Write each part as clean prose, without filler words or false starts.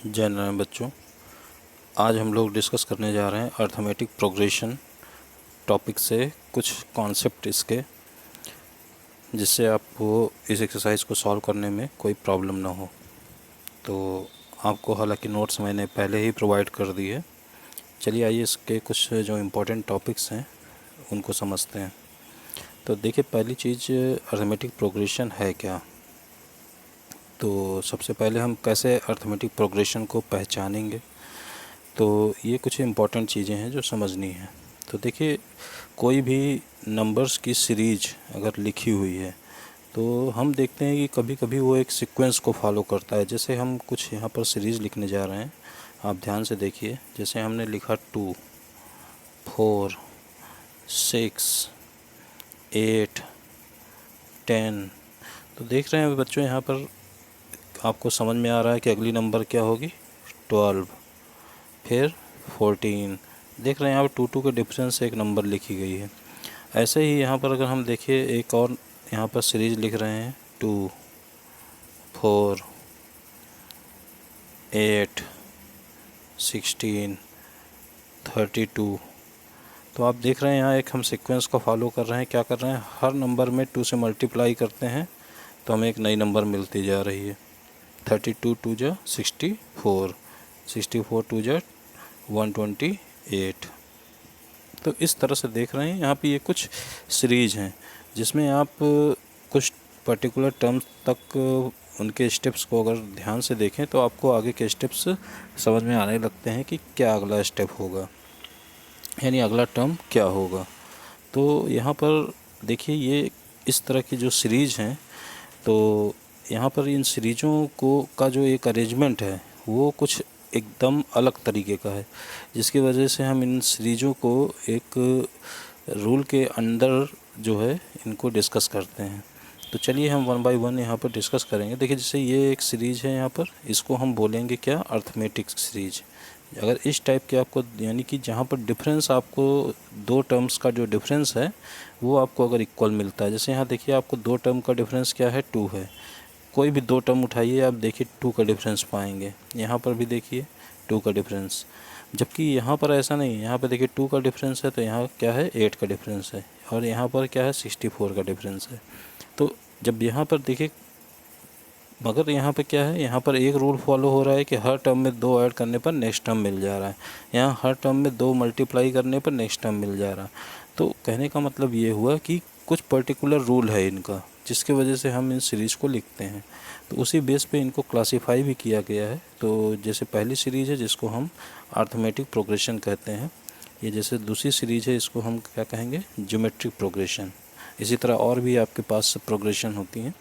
जय नारायण बच्चों। आज हम लोग डिस्कस करने जा रहे हैं अर्थमेटिक प्रोग्रेशन टॉपिक से कुछ कॉन्सेप्ट इसके, जिससे आपको इस एक्सरसाइज को सॉल्व करने में कोई प्रॉब्लम ना हो। तो आपको हालांकि नोट्स मैंने पहले ही प्रोवाइड कर दी है। चलिए आइए इसके कुछ जो इम्पोर्टेंट टॉपिक्स हैं उनको समझते हैं। तो देखिए, पहली चीज़ अर्थमेटिक प्रोग्रेशन है क्या। तो सबसे पहले हम कैसे अर्थमेटिक प्रोग्रेशन को पहचानेंगे, तो ये कुछ इम्पॉर्टेंट चीज़ें हैं जो समझनी है। तो देखिए, कोई भी नंबर्स की सीरीज अगर लिखी हुई है तो हम देखते हैं कि कभी कभी वो एक सीक्वेंस को फॉलो करता है। जैसे हम कुछ यहाँ पर सीरीज़ लिखने जा रहे हैं, आप ध्यान से देखिए। जैसे हमने लिखा 2, 4, 6, 8, 10। तो देख रहे हैं बच्चों, यहाँ पर आपको समझ में आ रहा है कि अगली नंबर क्या होगी, 12, फिर 14। देख रहे हैं यहाँ पर 2 के डिफरेंस से एक नंबर लिखी गई है। ऐसे ही यहाँ पर अगर हम देखिए, एक और यहाँ पर सीरीज लिख रहे हैं 2, 4, 8, 16, 32। तो आप देख रहे हैं यहाँ एक हम सीक्वेंस को फॉलो कर रहे हैं। क्या कर रहे हैं, हर नंबर में 2 से मल्टीप्लाई करते हैं तो हमें एक नई नंबर मिलती जा रही है। 32 2 जा 64, 64 2 जा 128। तो इस तरह से देख रहे हैं यहाँ पे ये कुछ सीरीज हैं जिसमें आप कुछ पर्टिकुलर टर्म्स तक उनके स्टेप्स को अगर ध्यान से देखें तो आपको आगे के स्टेप्स समझ में आने लगते हैं कि क्या अगला स्टेप होगा, यानी अगला टर्म क्या होगा। तो यहाँ पर देखिए, ये इस तरह की जो सीरीज हैं, तो यहाँ पर इन सीरीज़ों को का जो एक अरेंजमेंट है वो कुछ एकदम अलग तरीके का है, जिसकी वजह से हम इन सीरीज़ों को एक रूल के अंदर जो है इनको डिस्कस करते हैं। तो चलिए हम 1 बाय 1 यहाँ पर डिस्कस करेंगे। देखिए, जैसे ये एक सीरीज़ है, यहाँ पर इसको हम बोलेंगे क्या, अर्थमेटिक सीरीज। अगर इस टाइप के आपको, यानी कि जहाँ पर डिफरेंस आपको 2 टर्म्स का जो डिफरेंस है वो आपको अगर इक्वल मिलता है। जैसे यहाँ देखिए, आपको 2 टर्म का डिफरेंस क्या है, 2 है। कोई भी 2 टर्म उठाइए, आप देखिए 2 का डिफरेंस पाएंगे। यहाँ पर भी देखिए 2 का डिफरेंस, जबकि यहाँ पर ऐसा नहीं है। यहाँ पर देखिए 2 का डिफरेंस है तो यहाँ क्या है, 8 का डिफरेंस है, और यहाँ पर क्या है, 64 का डिफरेंस है। तो जब यहाँ पर देखिए, मगर यहाँ पे क्या है, यहाँ पर एक रूल फॉलो हो रहा है कि हर टर्म में 2 ऐड करने पर नेक्स्ट टर्म मिल जा रहा है। यहाँ हर टर्म में 2 मल्टीप्लाई करने पर नेक्स्ट टर्म मिल जा रहा है। तो कहने का मतलब ये हुआ कि कुछ पर्टिकुलर रूल है इनका, जिसकी वजह से हम इन सीरीज़ को लिखते हैं। तो उसी बेस पे इनको क्लासीफाई भी किया गया है। तो जैसे पहली सीरीज़ है जिसको हम अर्थमेटिक प्रोग्रेशन कहते हैं, ये जैसे दूसरी सीरीज़ है इसको हम क्या कहेंगे, ज्योमेट्रिक प्रोग्रेशन। इसी तरह और भी आपके पास प्रोग्रेशन होती हैं।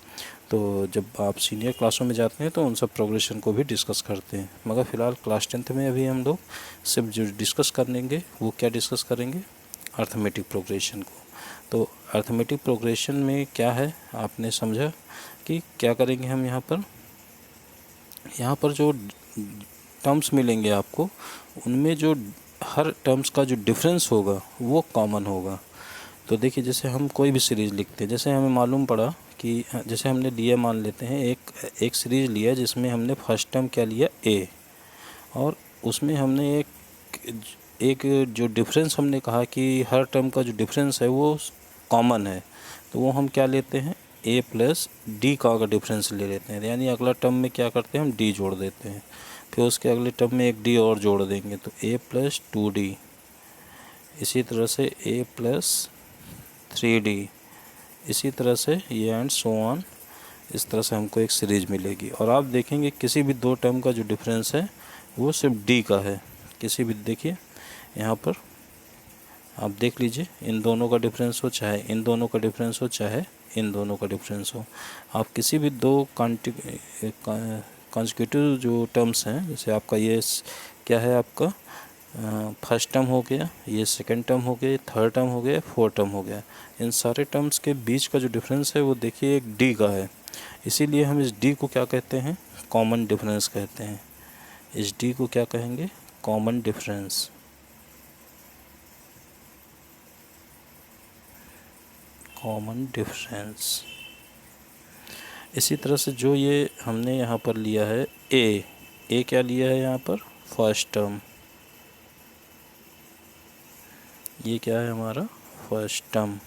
तो जब आप सीनियर क्लासों में जाते हैं तो उन सब प्रोग्रेशन को भी डिस्कस करते हैं। मगर फ़िलहाल क्लास 10th में अभी हम लोग सिर्फ जो डिस्कस करेंगे वो क्या डिस्कस करेंगे, अर्थमेटिक प्रोग्रेशन को। तो अर्थमेटिक प्रोग्रेशन में क्या है, आपने समझा कि क्या करेंगे हम यहाँ पर जो टर्म्स मिलेंगे आपको, उनमें जो हर टर्म्स का जो डिफरेंस होगा वो कॉमन होगा। तो देखिए, जैसे हम कोई भी सीरीज़ लिखते हैं, जैसे हमें मालूम पड़ा कि जैसे हमने लिया, मान लेते हैं एक सीरीज़ लिया जिसमें हमने फर्स्ट टर्म क्या लिया, ए, और उसमें हमने एक जो डिफरेंस हमने कहा कि हर टर्म का जो डिफरेंस है वो कॉमन है, तो वो हम क्या लेते हैं, ए प्लस डी का अगर डिफरेंस ले लेते हैं, यानी अगला टर्म में क्या करते हैं, हम डी जोड़ देते हैं। फिर उसके अगले टर्म में एक डी और जोड़ देंगे तो ए प्लस 2d। इसी तरह से ए प्लस 3d, इसी तरह से ये एंड सो ऑन। इस तरह से हमको एक सीरीज मिलेगी। और आप देखेंगे किसी भी 2 टर्म का जो डिफरेंस है वो सिर्फ डी का है। किसी भी, देखिए यहाँ पर आप देख लीजिए, इन दोनों का डिफरेंस हो, चाहे इन दोनों का डिफरेंस हो, चाहे इन दोनों का डिफरेंस हो, आप किसी भी 2 कॉन्जिक्यूटिव जो टर्म्स हैं, जैसे आपका ये क्या है, आपका फर्स्ट टर्म हो गया, ये सेकंड टर्म हो गया, थर्ड टर्म हो गया, फोर्थ टर्म हो गया, इन सारे टर्म्स के बीच का जो डिफरेंस है वो देखिए एक डी का है। इसीलिए हम इस डी को क्या कहते हैं, कॉमन डिफरेंस कहते हैं। इस डी को क्या कहेंगे, कॉमन डिफरेंस। Common difference. इसी तरह से जो ये हमने यहाँ पर लिया है ए, ए क्या लिया है यहाँ पर, फर्स्ट टर्म, ये क्या है हमारा फर्स्ट टर्म।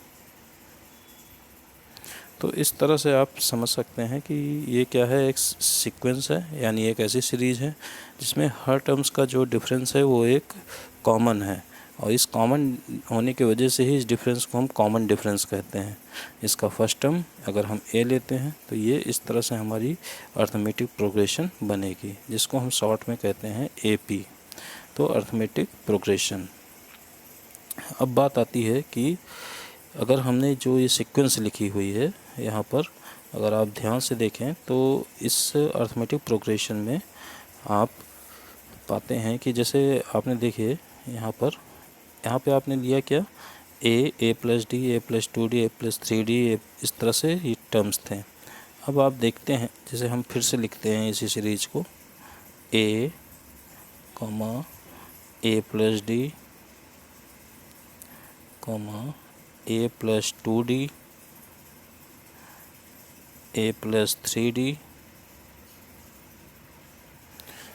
तो इस तरह से आप समझ सकते हैं कि ये क्या है, एक सीक्वेंस है, यानी एक ऐसी सीरीज है जिसमें हर टर्म्स का जो डिफरेंस है वो एक कॉमन है, और इस कॉमन होने की वजह से ही इस डिफरेंस को हम कॉमन डिफरेंस कहते हैं। इसका फर्स्ट टर्म अगर हम ए लेते हैं तो ये इस तरह से हमारी अर्थमेटिक प्रोग्रेशन बनेगी, जिसको हम शॉर्ट में कहते हैं एपी। तो अर्थमेटिक प्रोग्रेशन। अब बात आती है कि अगर हमने जो ये सीक्वेंस लिखी हुई है यहाँ पर, अगर आप ध्यान से देखें तो इस अर्थमेटिक प्रोग्रेशन में आप पाते हैं कि जैसे आपने देखिए यहाँ पे आपने लिया क्या, ए प्लस डी, ए प्लस 2d, ए प्लस 3d, इस तरह से ये टर्म्स थे। अब आप देखते हैं, जैसे हम फिर से लिखते हैं इसी सीरीज को, ए कॉमा ए प्लस डी कॉमा ए प्लस 2d, ए प्लस 3d।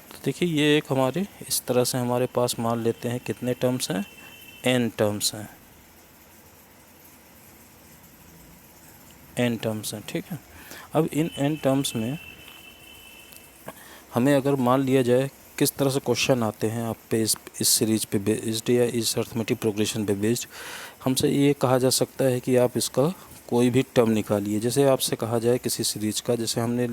तो देखिए ये एक हमारे इस तरह से हमारे पास मान लेते हैं कितने टर्म्स हैं, n टर्म्स हैं, n टर्म्स हैं, ठीक है। अब इन n टर्म्स में हमें अगर मान लिया जाए, किस तरह से क्वेश्चन आते हैं आप पे इस सीरीज पे बेस्ड या इस अर्थमेटिक प्रोग्रेशन पे बेस्ड, हमसे ये कहा जा सकता है कि आप इसका कोई भी टर्म निकालिए। जैसे आपसे कहा जाए किसी सीरीज का, जैसे हमने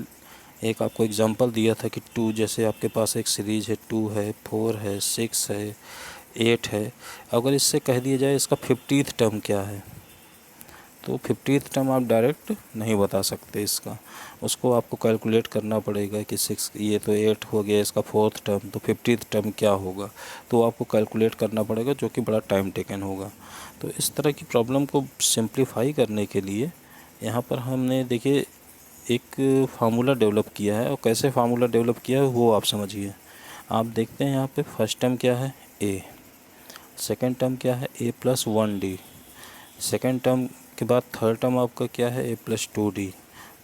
एक आपको एग्जांपल दिया था कि 2, जैसे आपके पास एक सीरीज है, 2 है, 4 है, 6 है, 8 है। अगर इससे कह दिया जाए इसका 50th टर्म क्या है, तो 50th टर्म आप डायरेक्ट नहीं बता सकते इसका, उसको आपको कैलकुलेट करना पड़ेगा कि 6, ये तो 8 हो गया, इसका 4th टर्म, तो 50th टर्म क्या होगा, तो आपको कैलकुलेट करना पड़ेगा, जो कि बड़ा टाइम टेकन होगा। तो इस तरह की प्रॉब्लम को सिंप्लीफाई करने के लिए यहाँ पर हमने देखिए एक फार्मूला डेवलप किया है, और कैसे फार्मूला डेवलप किया है वो आप समझिए। आप देखते हैं यहाँ पे फर्स्ट टर्म क्या है, ए, सेकेंड टर्म क्या है, ए प्लस 1d, सेकेंड टर्म के बाद थर्ड टर्म आपका क्या है, ए प्लस 2d,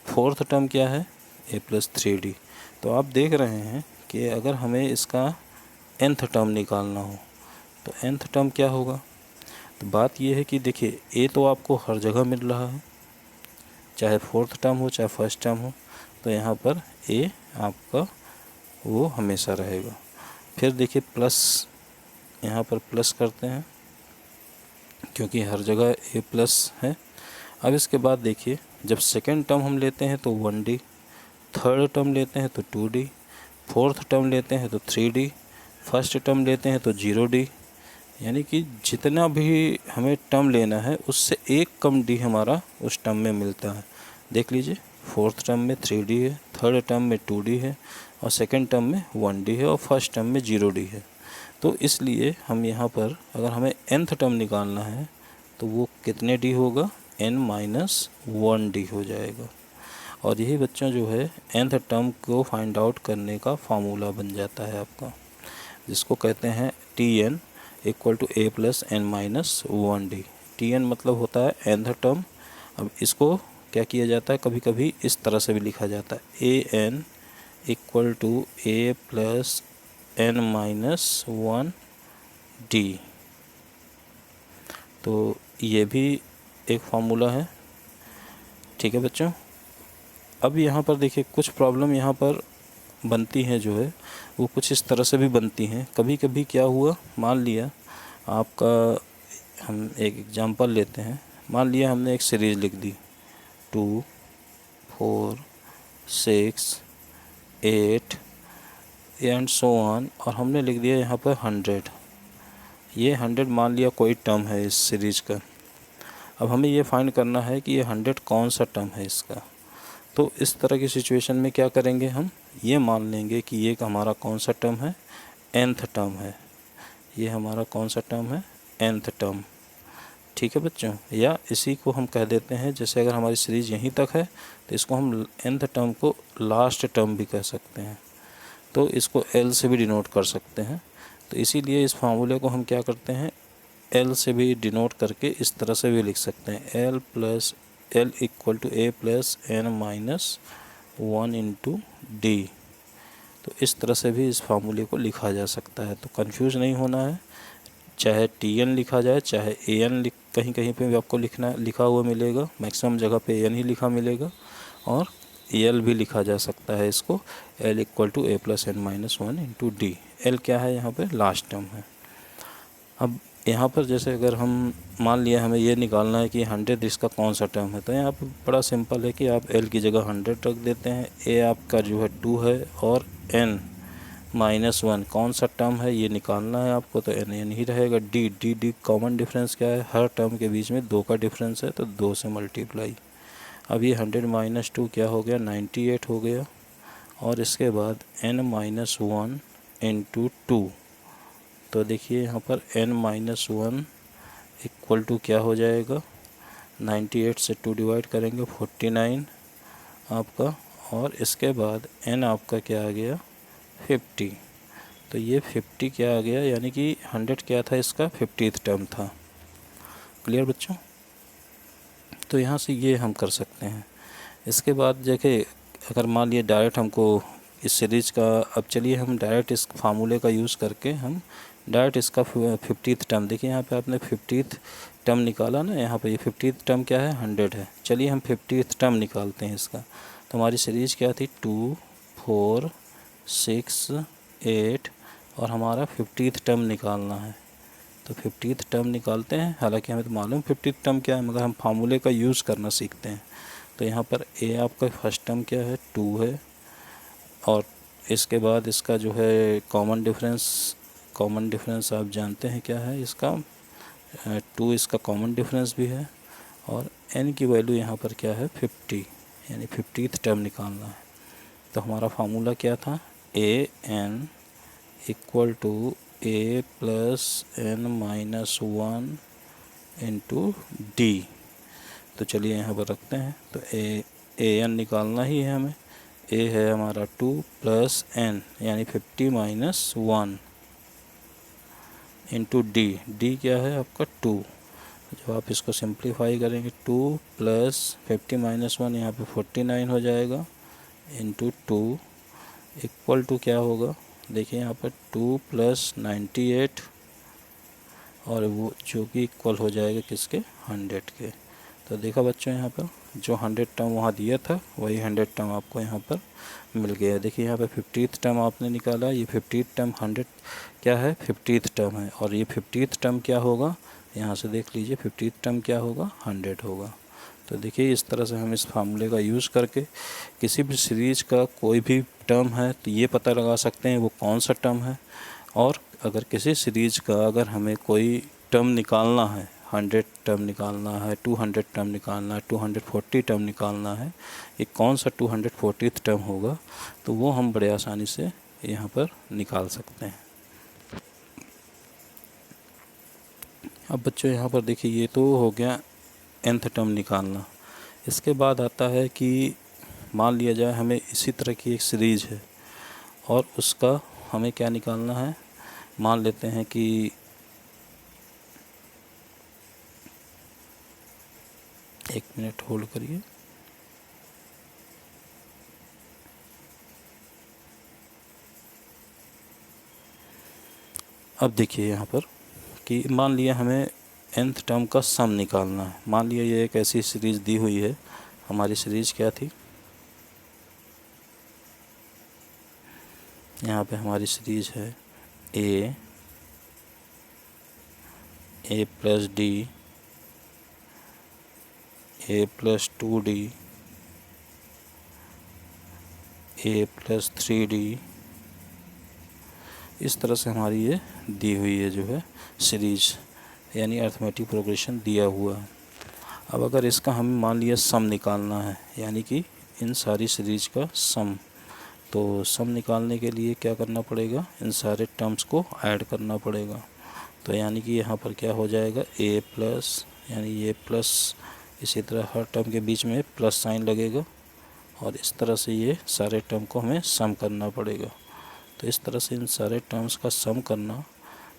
फोर्थ टर्म क्या है, ए प्लस 3d। तो आप देख रहे हैं कि अगर हमें इसका nth टर्म निकालना हो तो nth टर्म क्या होगा। तो बात यह है कि देखिए ए तो आपको हर जगह मिल रहा है, चाहे फोर्थ टर्म हो चाहे फर्स्ट टर्म हो, तो यहाँ पर ए आपका वो हमेशा रहेगा। फिर देखिए प्लस, यहाँ पर प्लस करते हैं क्योंकि हर जगह ए प्लस है। अब इसके बाद देखिए जब सेकेंड टर्म हम लेते हैं तो 1d, थर्ड टर्म लेते हैं तो 2d, फोर्थ टर्म लेते हैं तो 3d, फर्स्ट टर्म लेते हैं तो 0d, यानी कि जितना भी हमें टर्म लेना है उससे एक कम डी हमारा उस टर्म में मिलता है। देख लीजिए फोर्थ टर्म में 3d है, थर्ड टर्म में 2d है, और सेकेंड टर्म में 1d है, और फर्स्ट टर्म में 0d है। तो इसलिए हम यहाँ पर अगर हमें nth टर्म निकालना है तो वो कितने डी होगा, n-1d हो जाएगा। और यही बच्चों जो है nth टर्म को फाइंड आउट करने का फार्मूला बन जाता है आपका, जिसको कहते हैं Tn equal to a plus n-1d। Tn मतलब होता है nth टर्म। अब इसको क्या किया जाता है, कभी कभी इस तरह से भी लिखा जाता है, an equal to a plus n-1d। तो ये भी एक फार्मूला है, ठीक है बच्चों। अब यहाँ पर देखिए कुछ प्रॉब्लम यहाँ पर बनती हैं, जो है वो कुछ इस तरह से भी बनती हैं। कभी कभी क्या हुआ, मान लिया आपका, हम एक एग्जांपल लेते हैं, मान लिया हमने एक सीरीज़ लिख दी 2, 4, 6, 8 एंड सो ऑन, और हमने लिख दिया यहाँ पर 100। ये 100 मान लिया कोई टर्म है इस सीरीज़ का। अब हमें ये फाइंड करना है कि ये 100 कौन सा टर्म है इसका। तो इस तरह की सिचुएशन में क्या करेंगे, हम ये मान लेंगे कि ये हमारा कौन सा टर्म है, nth टर्म है। ये हमारा कौन सा टर्म है, nth टर्म, ठीक है बच्चों। या इसी को हम कह देते हैं, जैसे अगर हमारी सीरीज़ यहीं तक है तो इसको हम nth टर्म को लास्ट टर्म भी कह सकते हैं, तो इसको L से भी डिनोट कर सकते हैं। तो इसीलिए इस फार्मूले को हम क्या करते हैं, L से भी डिनोट करके इस तरह से भी लिख सकते हैं, L equal to a plus n-1 into d। तो इस तरह से भी इस फार्मूले को लिखा जा सकता है। तो कंफ्यूज नहीं होना है, चाहे TN लिखा जाए चाहे AN कहीं कहीं पे भी आपको लिखा हुआ मिलेगा, मैक्सिमम जगह पे AN ही लिखा मिलेगा, और AL भी लिखा जा सकता है इसको, L = A + n-1 × D। L क्या है यहाँ पे, लास्ट टर्म है। अब यहाँ पर जैसे अगर हम मान लिया हमें ये निकालना है कि 100 इसका कौन सा टर्म है, तो यहाँ पर बड़ा सिंपल है कि आप L की जगह 100 रख देते हैं, A आपका जो है 2 है, और n-1 कौन सा टर्म है ये निकालना है आपको, तो n ही रहेगा। D कॉमन डिफरेंस क्या है, हर टर्म के बीच में 2 का डिफरेंस है, तो 2 से मल्टीप्लाई। अब ये 100 - 2 क्या हो गया, 98 हो गया, और इसके बाद n-1 × 2। तो देखिए यहाँ पर n-1 = क्या हो जाएगा, 98 से 2 डिवाइड करेंगे 49 आपका, और इसके बाद n आपका क्या आ गया, 50। तो ये 50 क्या आ गया, यानी कि 100 क्या था, इसका 50th टर्म था। क्लियर बच्चों? तो यहाँ से ये हम कर सकते हैं। इसके बाद देखिए, अगर मान लिया डायरेक्ट हमको इस सीरीज का, अब चलिए हम डायरेक्ट इस फार्मूले का यूज़ करके हम डायरेक्ट इसका 50th टर्म, देखिए यहाँ पे आपने 50th टर्म निकाला ना, यहाँ पे ये 50th टर्म क्या है, 100 है। चलिए हम 50th टर्म निकालते हैं इसका। तो हमारी सीरीज क्या थी, 2, 4, 6, 8, और हमारा 50th टर्म निकालना है। तो 50th टर्म निकालते हैं, हालांकि हमें तो मालूम 50th टर्म क्या है, मगर हम फार्मूले का यूज़ करना सीखते हैं। तो यहाँ पर A आपका फर्स्ट टर्म क्या है, 2 है, और इसके बाद इसका जो है कॉमन डिफरेंस आप जानते हैं क्या है इसका, 2 इसका कॉमन डिफरेंस भी है, और n की वैल्यू यहाँ पर क्या है, 50, यानी 50th टर्म निकालना है। तो हमारा फार्मूला क्या था, AN = A + n-1 × D। तो चलिए यहाँ पर रखते हैं। तो AN निकालना ही है हमें। A है हमारा 2 + n यानी 50 - 1 × D। D क्या है आपका, 2। जब आप इसको सिंप्लीफाई करेंगे, 2 + 50 - 1 यहाँ पे 49 हो जाएगा, × 2 = क्या होगा, देखिए यहाँ पर 2 + 98, और वो जो कि इक्वल हो जाएगा किसके, 100 के। तो देखा बच्चों, यहाँ पर जो 100 टर्म वहाँ दिया था वही 100 टर्म आपको यहाँ पर मिल गया। देखिए यहाँ पर 50th टर्म आपने निकाला, ये 50th टर्म 100 क्या है, 50th टर्म है, और ये 50th टर्म क्या होगा, यहाँ से देख लीजिए 50th टर्म क्या होगा, 100 होगा। तो देखिए इस तरह से हम इस फार्मूले का यूज़ करके किसी भी सीरीज का कोई भी टर्म है तो ये पता लगा सकते हैं वो कौन सा टर्म है। और अगर किसी सीरीज का अगर हमें कोई टर्म निकालना है, 100 टर्म निकालना है, 200 टर्म निकालना है, 240 टर्म निकालना है, ये कौन सा 240th टर्म होगा, तो वो हम बड़े आसानी से यहाँ पर निकाल सकते हैं। अब बच्चों यहाँ पर देखिए, ये तो हो गया nth टर्म निकालना। इसके बाद आता है कि मान लिया जाए हमें इसी तरह की एक सीरीज है और उसका हमें क्या निकालना है, मान लेते हैं कि एक मिनट होल्ड करिए। अब देखिए यहाँ पर कि मान लिया हमें nth टर्म का सम निकालना है। मान लिया ये एक ऐसी सीरीज दी हुई है, हमारी सीरीज क्या थी, यहाँ पे हमारी सीरीज है A + D, A + 2D, A + 3D, इस तरह से हमारी ये दी हुई है जो है सीरीज, यानी अर्थमेटिक प्रोग्रेशन दिया हुआ है। अब अगर इसका हमें मान लिया सम निकालना है, यानी कि इन सारी सीरीज का सम, तो सम निकालने के लिए क्या करना पड़ेगा, इन सारे टर्म्स को ऐड करना पड़ेगा। तो यानी कि यहाँ पर क्या हो जाएगा, A+ यानी ये प्लस, इसी तरह हर टर्म के बीच में प्लस साइन लगेगा, और इस तरह से ये सारे टर्म को हमें सम करना पड़ेगा। तो इस तरह से इन सारे टर्म्स का सम करना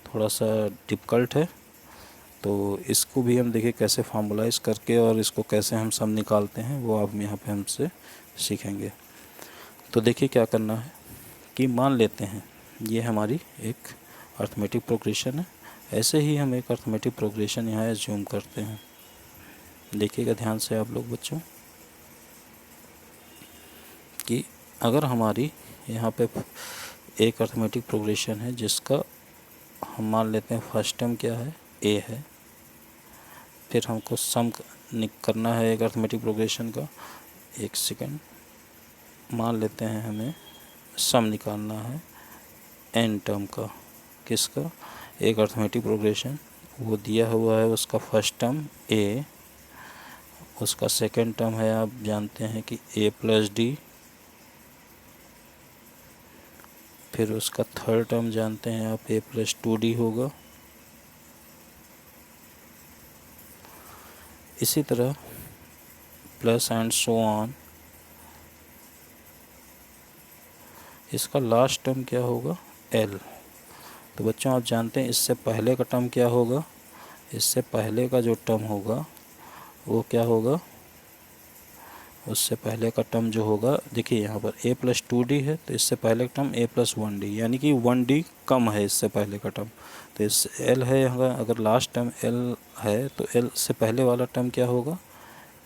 थोड़ा सा डिफ़िकल्ट है, तो इसको भी हम देखिए कैसे फार्मूलाइज करके और इसको कैसे हम सम निकालते हैं वो आप यहाँ पे हमसे सीखेंगे। तो देखिए क्या करना है कि मान लेते हैं ये हमारी एक अर्थमेटिक प्रोग्रेशन है। ऐसे ही हम एक अर्थमेटिक प्रोग्रेशन यहाँ एज्यूम करते हैं। देखिएगा ध्यान से आप लोग बच्चों कि अगर हमारी यहाँ पे एक अर्थमेटिक प्रोग्रेशन है जिसका हम मान लेते हैं फर्स्ट टर्म क्या है, ए है। फिर हमको सम करना है एक अर्थमेटिक प्रोग्रेशन का। एक सेकंड, मान लेते हैं हमें सम निकालना है एन टर्म का। किसका? एक अर्थमेटिक प्रोग्रेशन, वो दिया हुआ है उसका फर्स्ट टर्म ए, उसका सेकंड टर्म है आप जानते हैं कि ए प्लस डी, फिर उसका थर्ड टर्म जानते हैं आप ए प्लस 2d होगा। इसी तरह प्लस एंड सो ऑन। इसका लास्ट टर्म क्या होगा? एल। तो बच्चों आप जानते हैं इससे पहले का टर्म क्या होगा? इससे पहले का जो टर्म होगा वो क्या होगा? उससे पहले का टर्म जो होगा, देखिए यहाँ पर a प्लस 2d है तो इससे पहले का टर्म a प्लस 1d, यानी कि 1d कम है इससे पहले का टर्म। तो इस l है यहाँ, अगर लास्ट टर्म l है तो l से पहले वाला टर्म क्या होगा?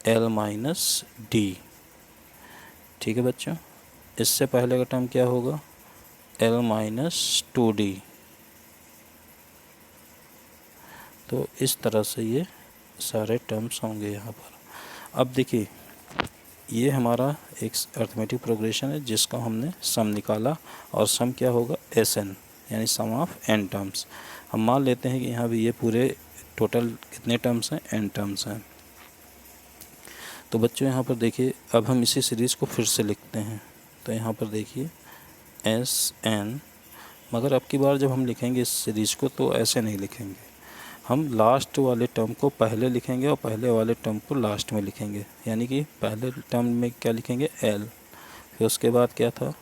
l minus d। ठीक है बच्चों, इससे पहले का टर्म क्या होगा? l minus 2d। तो इस तरह से ये सारे टर्म्स होंगे यहाँ पर। अब देखिए ये हमारा एक अर्थमेटिक प्रोग्रेशन है जिसका हमने सम निकाला, और सम क्या होगा? एस एन, यानी सम ऑफ एन टर्म्स। हम मान लेते हैं कि यहाँ भी ये पूरे टोटल कितने टर्म्स हैं? एन टर्म्स हैं। तो बच्चों यहाँ पर देखिए अब हम इसी सीरीज़ को फिर से लिखते हैं। तो यहाँ पर देखिए एस एन, मगर अब की बार जब हम लिखेंगे इस सीरीज़ को तो ऐसे नहीं लिखेंगे, हम लास्ट वाले टर्म को पहले लिखेंगे और पहले वाले टर्म को लास्ट में लिखेंगे। यानी कि पहले टर्म में क्या लिखेंगे? एल, फिर उसके बाद क्या था?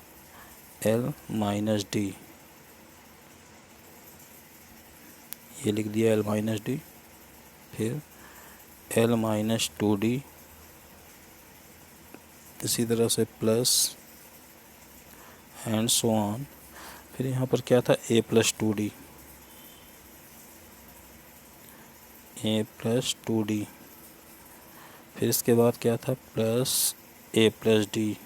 एल माइनस डी, ये लिख दिया एल माइनस डी। फिर एल माइनस 2d, इसी तरह से प्लस एंड सो ऑन। फिर यहाँ पर क्या था? ए प्लस 2d, ए प्लस 2d। फिर इसके बाद क्या था? प्लस ए प्लस डी।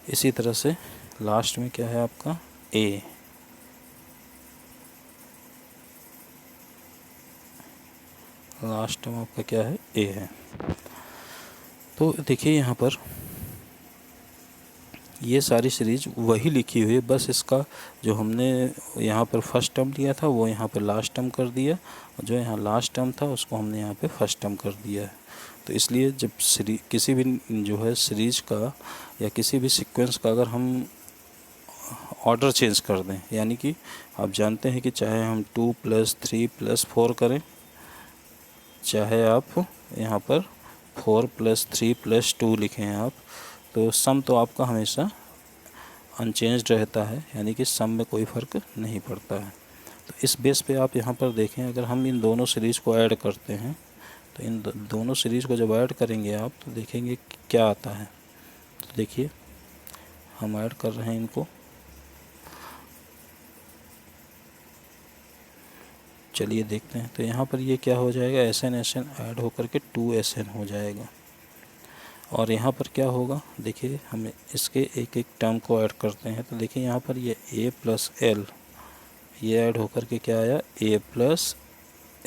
इसी तरह से लास्ट में क्या है आपका? ए। लास्ट में आपका क्या है? ए है। तो देखिए यहाँ पर ये सारी सीरीज वही लिखी हुई है, बस इसका जो हमने यहाँ पर फर्स्ट टर्म लिया था वो यहाँ पर लास्ट टर्म कर दिया, और जो यहाँ लास्ट टर्म था उसको हमने यहाँ पे फर्स्ट टर्म कर दिया है। तो इसलिए जब किसी भी जो है सीरीज का या किसी भी सीक्वेंस का अगर हम ऑर्डर चेंज कर दें, यानी कि आप जानते हैं कि चाहे हम 2 + 3 + 4 करें, चाहे आप यहाँ पर 4 + 3 + 2 लिखें आप, तो सम तो आपका हमेशा अनचेंज्ड रहता है, यानी कि सम में कोई फ़र्क नहीं पड़ता है। तो इस बेस पे आप यहाँ पर देखें, अगर हम इन दोनों सीरीज़ को ऐड करते हैं तो इन दोनों सीरीज़ को जब ऐड करेंगे आप तो देखेंगे कि क्या आता है। तो देखिए हम ऐड कर रहे हैं इनको, चलिए देखते हैं। तो यहाँ पर ये क्या हो जाएगा? SN ऐड होकर के 2SN हो जाएगा। और यहाँ पर क्या होगा? देखिए हम इसके एक एक टर्म को ऐड करते हैं। तो देखिए यहाँ पर ये a + l, ये ऐड होकर के क्या आया? a +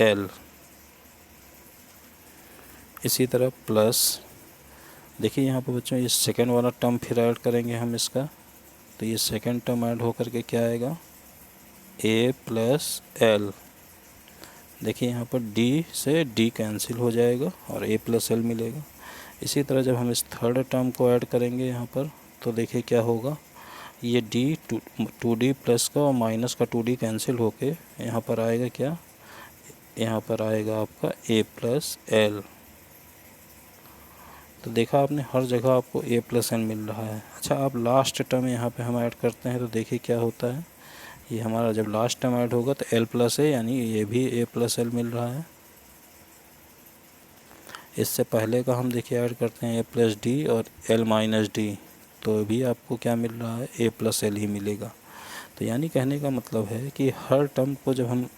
l। इसी तरह प्लस, देखिए यहाँ पर बच्चों ये सेकेंड वाला टर्म फिर ऐड करेंगे हम इसका, तो ये सेकेंड टर्म ऐड होकर के क्या आएगा? a + l। देखिए यहाँ पर d से d कैंसिल हो जाएगा और a + l मिलेगा। इसी तरह जब हम इस थर्ड टर्म को ऐड करेंगे यहाँ पर, तो देखिए क्या होगा? ये d 2d प्लस का और माइनस का 2d कैंसिल होके यहाँ पर आएगा क्या? यहाँ पर आएगा आपका a + l। तो देखा आपने, हर जगह आपको a + n मिल रहा है। अच्छा, आप लास्ट टर्म यहाँ पे हम ऐड करते हैं तो देखिए क्या होता है। ये हमारा जब लास्ट टर्म ऐड होगा तो l + a, यानी ये भी a + l मिल रहा है। इससे पहले का हम देखिए ऐड करते हैं ए प्लस डी और एल माइनस डी, तो भी आपको क्या मिल रहा है, ए प्लस एल ही मिलेगा। तो यानी कहने का मतलब है कि हर टर्म को जब हम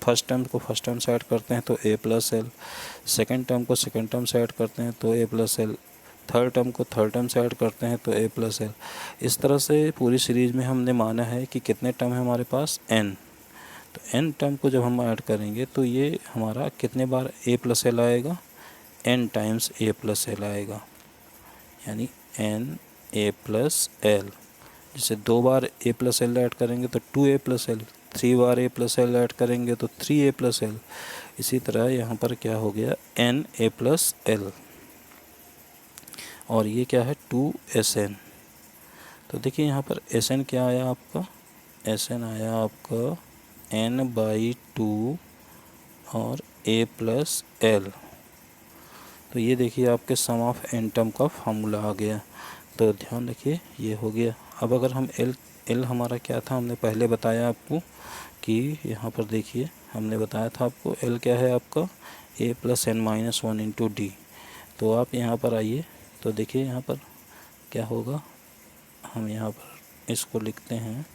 फर्स्ट टर्म को फर्स्ट टर्म से ऐड करते हैं तो ए प्लस एल, सेकेंड टर्म को सेकेंड टर्म से ऐड करते हैं तो ए प्लस एल, थर्ड टर्म को थर्ड टर्म से ऐड करते हैं तो ए प्लस एल। इस तरह से पूरी सीरीज़ में हमने माना है कि कितने टर्म है हमारे पास, एन। तो एन टर्म को जब हम ऐड करेंगे तो ये हमारा कितने बार ए प्लस एल आएगा, एन टाइम्स ए प्लस एल आएगा, यानी एन ए प्लस एल। जैसे 2 बार ए प्लस एल ऐड करेंगे तो 2a प्लस एल, 3 बार ए प्लस एल ऐड करेंगे तो 3a प्लस एल। इसी तरह यहाँ पर क्या हो गया, एन ए प्लस एल, और ये क्या है 2SN। तो देखिए यहाँ पर SN क्या आया आपका, SN आया आपका n/2 और a प्लस एल। तो ये देखिए आपके सम ऑफ एन टर्म का फार्मूला आ गया। तो ध्यान रखिए ये हो गया। अब अगर हम एल हमारा क्या था, हमने पहले बताया आपको कि यहाँ पर देखिए हमने बताया था आपको एल क्या है आपका, A plus N minus 1 into D. तो आप यहाँ पर आइए तो देखिए यहाँ पर क्या होगा, हम यहाँ पर इसको लिखते हैं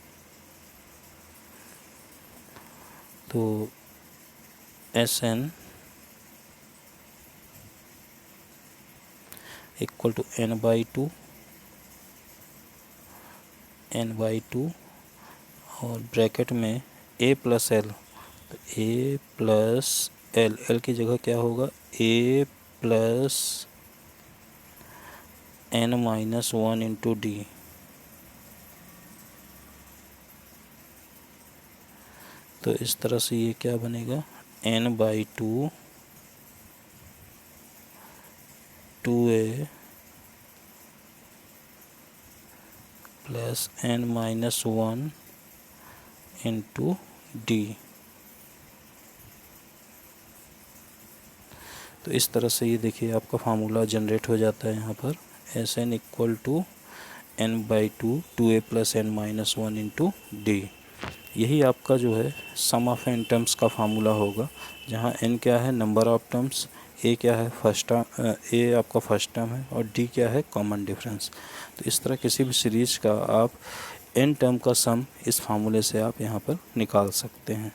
तो S N equal to n/2 और ब्रैकेट में a प्लस एल, तो a प्लस एल, एल की जगह क्या होगा, a plus n minus 1 into D. तो इस तरह से ये क्या बनेगा, n/2 2a plus n minus 1 into D. तो इस तरह से ये देखिए आपका फार्मूला जनरेट हो जाता है यहाँ पर, S N equal to n/2 2a plus n minus 1 into D. यही आपका जो है सम ऑफ एन टर्म्स का फार्मूला होगा, जहाँ n क्या है नंबर ऑफ टर्म्स, a क्या है फर्स्ट टर्म, a आपका फर्स्ट टर्म है और d क्या है कॉमन डिफरेंस। तो इस तरह किसी भी सीरीज का आप n टर्म का सम इस फार्मूले से आप यहाँ पर निकाल सकते हैं।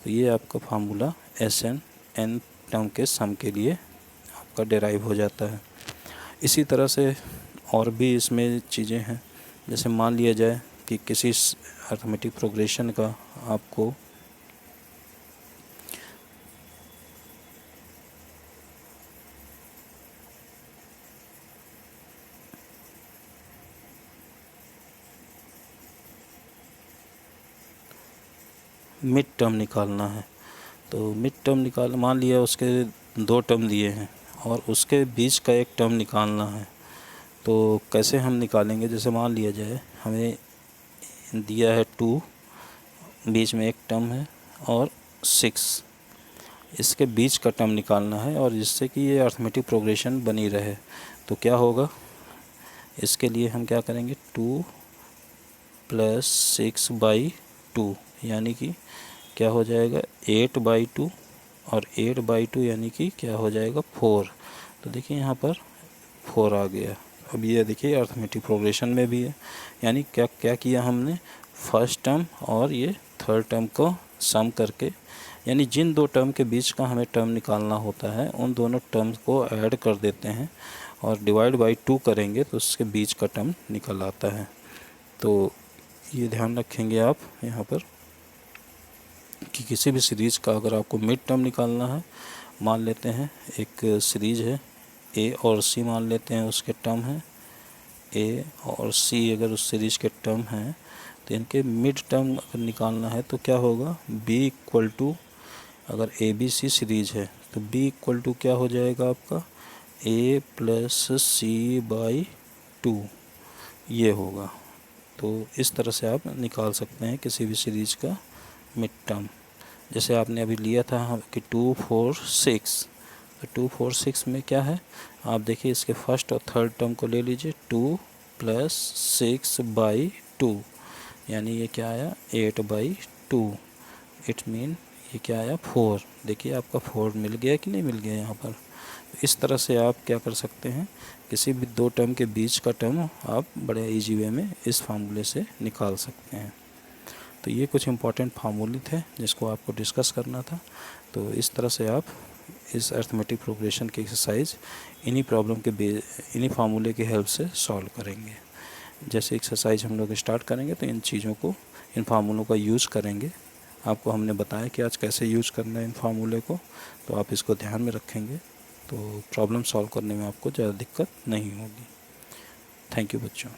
तो ये आपका फार्मूला SN n टर्म के सम के लिए आपका डिराइव हो जाता है। इसी तरह से और भी इसमें चीज़ें हैं, जैसे मान लिया जाए कि किसी अर्थमेटिक प्रोग्रेशन का आपको मिड टर्म निकालना है। तो मिड टर्म मान लिया उसके 2 टर्म दिए हैं और उसके बीच का एक टर्म निकालना है। तो कैसे हम निकालेंगे, जैसे मान लिया जाए हमें दिया है 2, बीच में एक टर्म है और 6, इसके बीच का टर्म निकालना है और जिससे कि ये अर्थमेटिक प्रोग्रेशन बनी रहे। तो क्या होगा, इसके लिए हम क्या करेंगे, 2 प्लस 6/2 यानी कि क्या हो जाएगा 8/2 और 8/2 यानी कि क्या हो जाएगा 4। तो देखिए यहाँ पर 4 आ गया। अब ये देखिए अर्थमेटिक प्रोग्रेशन में भी है, यानी क्या क्या किया हमने, फर्स्ट टर्म और ये थर्ड टर्म को सम करके, यानी जिन 2 टर्म के बीच का हमें टर्म निकालना होता है उन दोनों टर्म्स को ऐड कर देते हैं और डिवाइड बाई 2 करेंगे तो उसके बीच का टर्म निकल आता है। तो ये ध्यान रखेंगे आप यहाँ पर कि किसी भी सीरीज़ का अगर आपको मिड टर्म निकालना है, मान लेते हैं एक सीरीज़ है ए और सी, मान लेते हैं उसके टर्म हैं ए और सी, अगर उस सीरीज़ के टर्म हैं तो इनके मिड टर्म अगर निकालना है तो क्या होगा, बी इक्वल टू, अगर ए बी सी सीरीज़ है तो बी इक्वल टू क्या हो जाएगा आपका ए प्लस c/2, ये होगा। तो इस तरह से आप निकाल सकते हैं किसी भी सीरीज़ का मिड टर्म। जैसे आपने अभी लिया था कि 2 4 6, तो 2 4 6 में क्या है, आप देखिए इसके फर्स्ट और थर्ड टर्म को ले लीजिए, 2 प्लस 6/2 यानी ये क्या आया 8/2, इट मीन ये क्या आया 4। देखिए आपका 4 मिल गया कि नहीं मिल गया यहाँ पर। इस तरह से आप क्या कर सकते हैं, किसी भी दो टर्म के बीच का टर्म आप बड़े ईजी वे में इस फार्मूले से निकाल सकते हैं। तो ये कुछ इम्पॉर्टेंट फार्मूले थे जिसको आपको डिस्कस करना था। तो इस तरह से आप इस अरिथमेटिक प्रोग्रेशन की एक्सरसाइज इन्हीं प्रॉब्लम के इन्हीं फार्मूले की हेल्प से सॉल्व करेंगे। जैसे एक्सरसाइज हम लोग स्टार्ट करेंगे तो इन चीज़ों को, इन फार्मूलों का यूज़ करेंगे। आपको हमने बताया कि आज कैसे यूज़ करना है इन फार्मूले को, तो आप इसको ध्यान में रखेंगे तो प्रॉब्लम सॉल्व करने में आपको ज़्यादा दिक्कत नहीं होगी। थैंक यू बच्चों।